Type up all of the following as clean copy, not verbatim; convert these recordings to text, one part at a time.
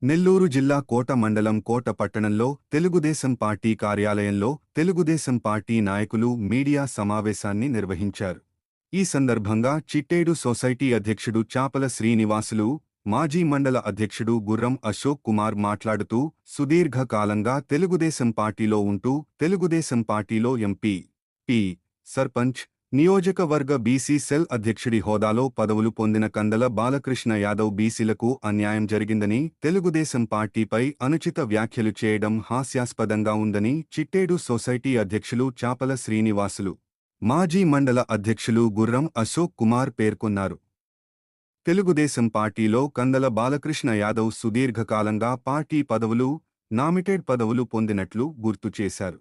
నెల్లూరు జిల్లా కోట మండలం కోట పట్టణంలో తెలుగుదేశం పార్టీ కార్యాలయంలో తెలుగుదేశం పార్టీ నాయకులు మీడియా సమావేశాన్ని నిర్వహించారు. ఈ సందర్భంగా చిట్టేడు సొసైటీ అధ్యక్షుడు చాపల శ్రీనివాసులు, మాజీ మండల అధ్యక్షుడు గుర్రం అశోక్ కుమార్ మాట్లాడుతూ సుదీర్ఘకాలంగా తెలుగుదేశం పార్టీలో ఉంటూ తెలుగుదేశం పార్టీలో ఎంపీ, సర్పంచ్, నియోజకవర్గ బీసీ సెల్ అధ్యక్షుడి హోదాలో పదవులు పొందిన కందల బాలకృష్ణ యాదవ్ బీసీలకు అన్యాయం జరిగిందని, తెలుగుదేశం పార్టీపై అనుచిత వ్యాఖ్యలు చేయడం హాస్యాస్పదంగా ఉందని చిట్టేడు సొసైటీ అధ్యక్షులు చాపల శ్రీనివాసులు, మాజీ మండల అధ్యక్షులు గుర్రం అశోక్ కుమార్ పేర్కొన్నారు. తెలుగుదేశం పార్టీలో కందల బాలకృష్ణ యాదవ్ సుదీర్ఘకాలంగా పార్టీ పదవులు, నామినేటెడ్ పదవులు పొందినట్లు గుర్తు చేశారు.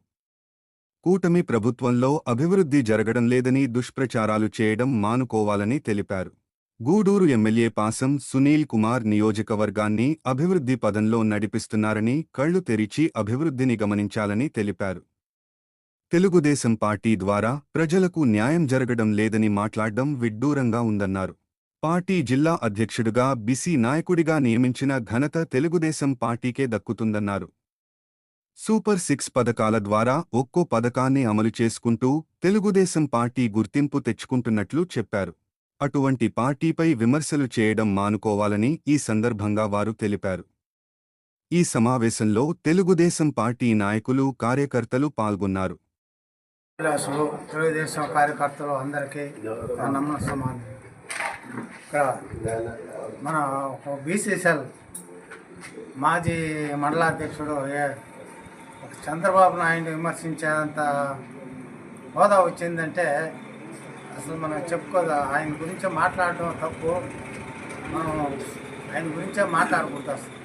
కూటమి ప్రభుత్వంలో అభివృద్ధి జరగడం లేదని దుష్ప్రచారాలు చేయడం మానుకోవాలని తెలిపారు. గూడూరు ఎమ్మెల్యే పాసం సునీల్ కుమార్ నియోజకవర్గాన్ని అభివృద్ధి పదంలో నడిపిస్తున్నారని, కళ్లు తెరిచి అభివృద్ధిని గమనించాలని తెలిపారు. తెలుగుదేశం పార్టీ ద్వారా ప్రజలకు న్యాయం జరగడం లేదని మాట్లాడడం విడ్డూరంగా ఉందన్నారు. పార్టీ జిల్లా అధ్యక్షుడిగా బీసీ నాయకుడిగా నియమించిన ఘనత తెలుగుదేశం పార్టీకే దక్కుతుందన్నారు. సూపర్ 6 పథకాల ద్వారా ఒక్కో పథకాన్ని అమలు చేసుకుంటూ తెలుగుదేశం పార్టీ గుర్తింపు తెచ్చుకుంటున్నట్లు చెప్పారు. అటువంటి పార్టీపై విమర్శలు చేయడం మానుకోవాలని ఈ సందర్భంగా వారు తెలిపారు. ఈ సమావేశంలో తెలుగుదేశం పార్టీ నాయకులు, కార్యకర్తలు పాల్గొన్నారు. తెలుగుదేశం కార్యకర్తలు అందరికీ నమస్కారం. మన బీసీసీఎల్ మాజీ మండలాధ్యక్షుడు చంద్రబాబు నాయుడు విమర్శించేంత హోదా వచ్చిందంటే అసలు మనం చెప్పుకోదా. ఆయన గురించే మాట్లాడటం తప్పు. మనం ఆయన గురించే మాట్లాడకూడదు అసలు.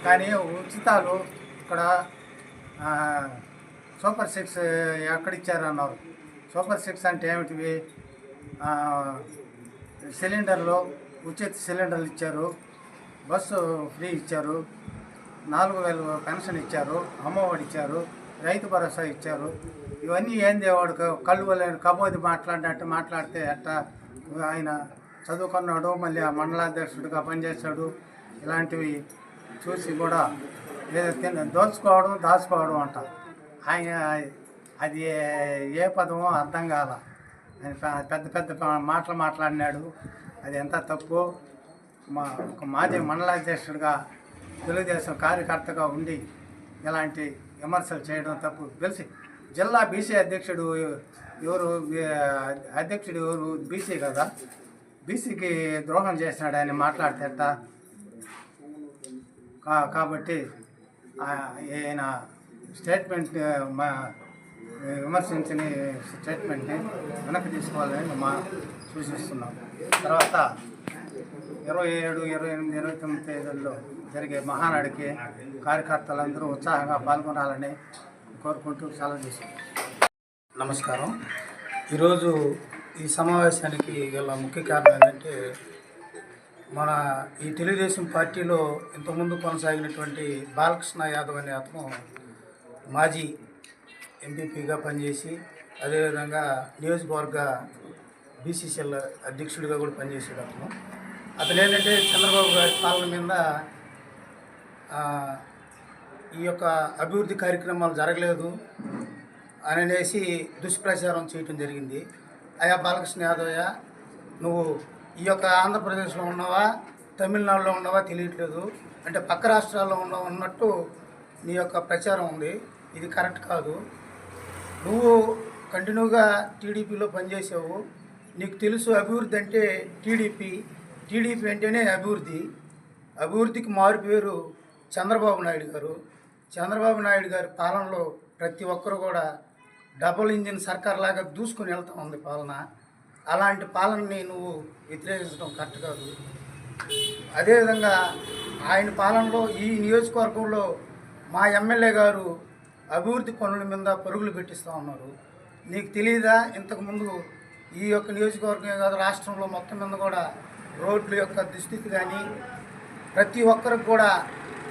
కానీ ఉచితాలు ఇక్కడ సూపర్ 6 ఎక్కడిచ్చారన్నారు. సూపర్ 6 అంటే ఏమిటివి? సిలిండర్లు, ఉచిత సిలిండర్లు ఇచ్చారు, బస్సు ఫ్రీ ఇచ్చారు, 4000 పెన్షన్ ఇచ్చారు, అమ్మఒడి ఇచ్చారు, రైతు భరోసా ఇచ్చారు. ఇవన్నీ ఏంది? వాడు కళ్ళు లేని కబోది మాట్లాడినట్టు మాట్లాడితే ఎట్టా? ఆయన చదువుకున్నాడు, మళ్ళీ ఆ మండలాధ్యక్షుడిగా పనిచేశాడు. ఇలాంటివి చూసి కూడా ఏదో దోచుకోవడం, దాచుకోవడం అంట. ఆయన అది ఏ పదమో అర్థం కాల. ఆయన పెద్ద పెద్ద మాటలు మాట్లాడినాడు. అది ఎంత తప్పు. ఒక మాజీ మండలాధ్యక్షుడిగా తెలుగుదేశం కార్యకర్తగా ఉండి ఇలాంటి విమర్శలు చేయడం తప్పు. తెలిసి జిల్లా బీసీ అధ్యక్షుడు ఎవరు బీసీ కదా, బీసీకి ద్రోహం చేసినాడు ఆయన మాట్లాడితేట. కాబట్టి ఆయన స్టేట్మెంట్ విమర్శించిన స్టేట్మెంట్ని వెనక్కి తీసుకోవాలని సూచిస్తున్నాం. తర్వాత 27, 28, 29 తేదీల్లో జరిగే మహానాడికి కార్యకర్తలందరూ ఉత్సాహంగా పాల్గొనాలని కోరుకుంటూ సెలవు తీసుకుంటాం. నమస్కారం. ఈరోజు ఈ సమావేశానికి గల ముఖ్య కారణం ఏంటంటే, మన ఈ తెలుగుదేశం పార్టీలో ఇంతకుముందు కొనసాగినటువంటి బాలకృష్ణ యాదవ్ అనే అతను మాజీ ఎంపీపీగా పనిచేసి, అదేవిధంగా నియోజకవర్గ బీసీసీఎల్ అధ్యక్షుడిగా కూడా పనిచేసాడు. అతను ఏంటంటే చంద్రబాబు గారి పాలన మీద ఈ యొక్క అభివృద్ధి కార్యక్రమాలు జరగలేదు అనేసి దుష్ప్రచారం చేయటం జరిగింది. అయ్యా బాలకృష్ణ యాదవయ్య, నువ్వు ఈ యొక్క ఆంధ్రప్రదేశ్లో ఉన్నావా, తమిళనాడులో ఉన్నావా తెలియట్లేదు, అంటే పక్క రాష్ట్రాల్లో ఉన్నట్టు నీ యొక్క ప్రచారం ఉంది. ఇది కరెక్ట్ కాదు. నువ్వు కంటిన్యూగా టీడీపీలో పనిచేసావు. నీకు తెలుసు అభివృద్ధి అంటే టీడీపీ అంటేనే అభివృద్ధి. అభివృద్ధికి మారు పేరు చంద్రబాబు నాయుడు గారు. చంద్రబాబు నాయుడు గారి పాలనలో ప్రతి ఒక్కరు కూడా డబుల్ ఇంజిన్ సర్కార్ లాగా దూసుకొని వెళ్తూ ఉంది పాలన. అలాంటి పాలనని నువ్వు వ్యతిరేకించడం కరెక్ట్ కాదు. అదేవిధంగా ఆయన పాలనలో ఈ నియోజకవర్గంలో మా ఎమ్మెల్యే గారు అభివృద్ధి పనుల మీద పరుగులు పెట్టిస్తూ ఉన్నారు. నీకు తెలియదా? ఇంతకుముందు ఈ యొక్క నియోజకవర్గం కాదు, రాష్ట్రంలో మొత్తం మీద కూడా రోడ్ల యొక్క దుస్థితి కానీ, ప్రతి ఒక్కరికి కూడా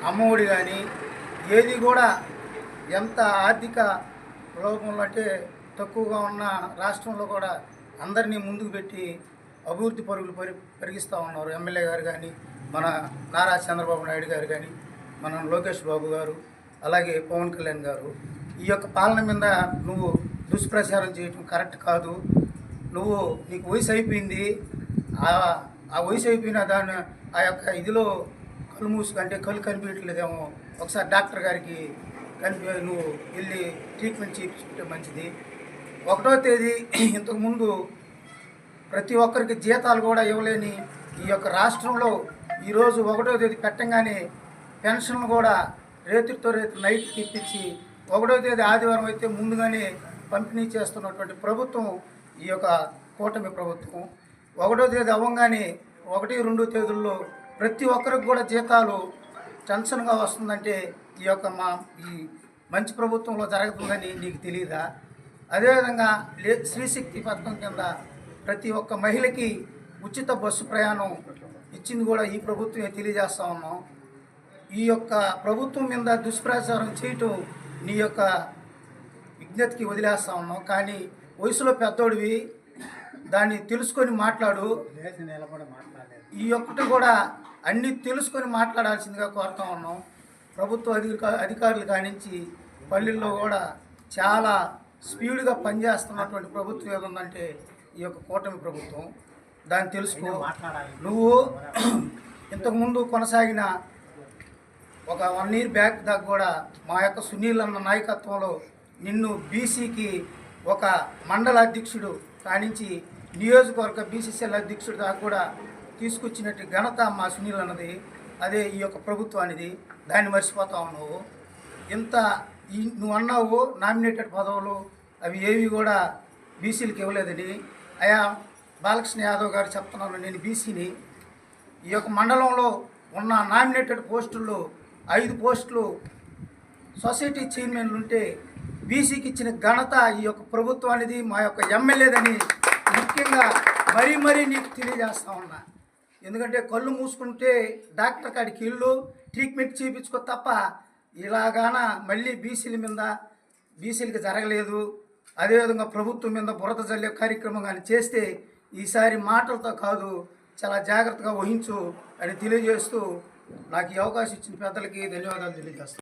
అమ్మఒడి కానీ, ఏది కూడా ఎంత ఆర్థిక లోపంలో అంటే తక్కువగా ఉన్న రాష్ట్రంలో కూడా అందరినీ ముందుకు పెట్టి అభివృద్ధి పరుగులు పెరిగిస్తూ ఉన్నారు ఎమ్మెల్యే గారు కానీ, మన నారా చంద్రబాబు నాయుడు గారు కానీ మన లోకేష్ బాబు గారు అలాగే పవన్ కళ్యాణ్ గారు ఈ యొక్క పాలన మీద నువ్వు దుష్ప్రచారం చేయటం కరెక్ట్ కాదు. నీకు వయసు అయిపోయింది, ఆ వయసు అయిపోయిన దాన్ని ఆ యొక్క ఇదిలో కళ్ళు మూసుకంటే కళ్ళు కనిపించట్లేదేమో, ఒకసారి డాక్టర్ గారికి నువ్వు వెళ్ళి ట్రీట్మెంట్ చేయించుకుంటే మంచిది. 1వ తేదీ ఇంతకుముందు ప్రతి ఒక్కరికి జీతాలు కూడా ఇవ్వలేని ఈ యొక్క రాష్ట్రంలో ఈరోజు 1వ తేదీ పెట్టంగానే పెన్షన్ కూడా రేతుతో రేపు నైట్ ఇప్పించి 1వ తేదీ ఆదివారం అయితే ముందుగానే పంపిణీ చేస్తున్నటువంటి ప్రభుత్వం ఈ యొక్క కూటమి ప్రభుత్వం. 1వ తేదీ అవ్వగానే 1, 2 తేదీల్లో ప్రతి ఒక్కరికి కూడా జీతాలు టెన్షన్గా వస్తుందంటే ఈ మంచి ప్రభుత్వంలో జరుగుతుందని నీకు తెలియదా? అదేవిధంగా శ్రీశక్తి పథకం కింద ప్రతి ఒక్క మహిళకి ఉచిత బస్సు ప్రయాణం ఇచ్చింది కూడా ఈ ప్రభుత్వమే తెలియజేస్తూ ఉన్నాం. ఈ యొక్క ప్రభుత్వం మీద దుష్ప్రచారం చేయటం నీ యొక్క విజ్ఞతకి వదిలేస్తూ ఉన్నాం. కానీ వయసులో పెద్దోడివి, దాన్ని తెలుసుకొని మాట్లాడు. ఈ ఒక్కటి కూడా అన్నీ తెలుసుకొని మాట్లాడాల్సిందిగా కోరుతూ ఉన్నాం. ప్రభుత్వ అధికారులు కానించి పల్లెల్లో కూడా చాలా స్పీడ్గా పనిచేస్తున్నటువంటి ప్రభుత్వం ఏదంటే ఈ యొక్క కూటమి ప్రభుత్వం. దాన్ని తెలుసుకో. నువ్వు ఇంతకుముందు కొనసాగిన ఒక 1 year బ్యాక్ దాకా కూడా మా యొక్క సునీల్ అన్న నాయకత్వంలో నిన్ను బీసీకి ఒక మండల అధ్యక్షుడు కానించి నియోజకవర్గ బీసీసీఎల్ అధ్యక్షుడు దాకా కూడా తీసుకొచ్చినట్టు ఘనత మా సునీల్ అన్నది. అదే ఈ యొక్క ప్రభుత్వానిది. దాన్ని మర్చిపోతా ఉన్నావు. నువ్వు అన్నావు నామినేటెడ్ పదవులు అవి ఏవి కూడా బీసీలకు ఇవ్వలేదని. అయా బాలకృష్ణ యాదవ్ గారు చెప్తున్నాను, నేను బీసీని. ఈ యొక్క మండలంలో ఉన్న నామినేటెడ్ పోస్టుల్లో 5 పోస్టులు సొసైటీ చైర్మన్లు ఉంటే బీసీకి ఇచ్చిన ఘనత ఈ యొక్క ప్రభుత్వానిది, మా యొక్క ఎమ్మెల్యేదని ముఖ్యంగా మరీ నీకు తెలియజేస్తా ఉన్నా. ఎందుకంటే కళ్ళు మూసుకుంటే డాక్టర్ కాడికి ఇల్లు ట్రీట్మెంట్ చేయించుకో తప్ప ఇలాగాన మళ్ళీ బీసీలకి జరగలేదు. అదేవిధంగా ప్రభుత్వం మీద బురద జల్లే కార్యక్రమం కానీ చేస్తే ఈసారి మాటలతో కాదు, చాలా జాగ్రత్తగా వహించు అని తెలియజేస్తూ నాకు ఈ అవకాశం ఇచ్చిన పెద్దలకి ధన్యవాదాలు తెలియజేస్తాను.